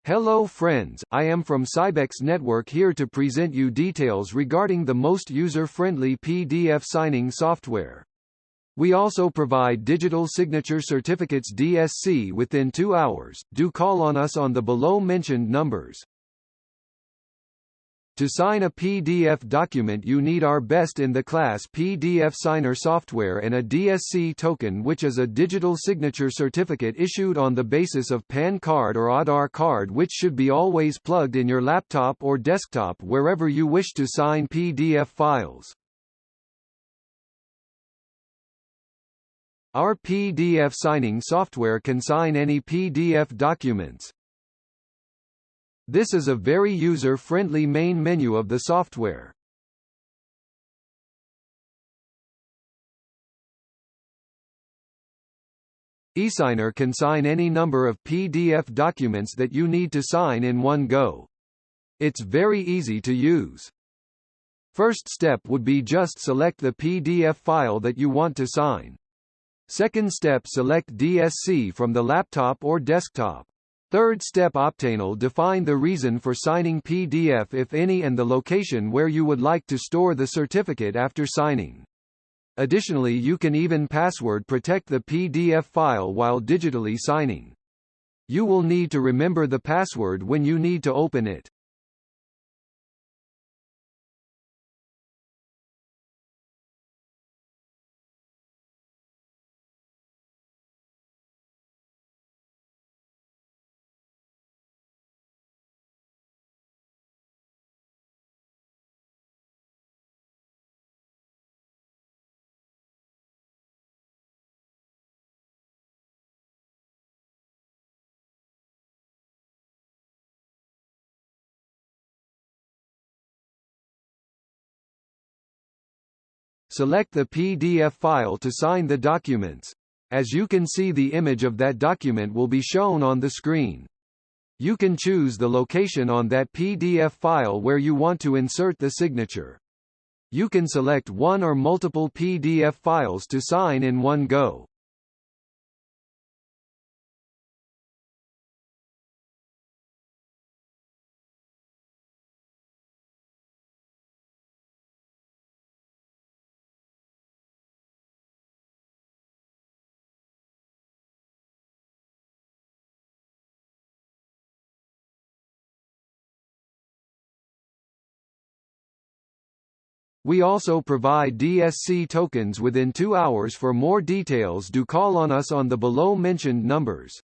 Hello friends, I am from Cybex Network here to present you details regarding the most user-friendly PDF signing software. We also provide digital signature certificates DSC within 2 hours. Do call on us on the below mentioned numbers. To sign a PDF document you need our best-in-the-class PDF signer software and a DSC token, which is a digital signature certificate issued on the basis of PAN card or Aadhaar card, which should be always plugged in your laptop or desktop wherever you wish to sign PDF files. Our PDF signing software can sign any PDF documents. This is a very user-friendly main menu of the software. eSigner can sign any number of PDF documents that you need to sign in one go. It's very easy to use. First step would be just select the PDF file that you want to sign. Second step, select DSC from the laptop or desktop. Third step, optional, define the reason for signing PDF if any and the location where you would like to store the certificate after signing. Additionally, you can even password protect the PDF file while digitally signing. You will need to remember the password when you need to open it. Select the PDF file to sign the documents. As you can see, the image of that document will be shown on the screen. You can choose the location on that PDF file where you want to insert the signature. You can select one or multiple PDF files to sign in one go. We also provide DSC tokens within 2 hours. For more details, do call on us on the below mentioned numbers.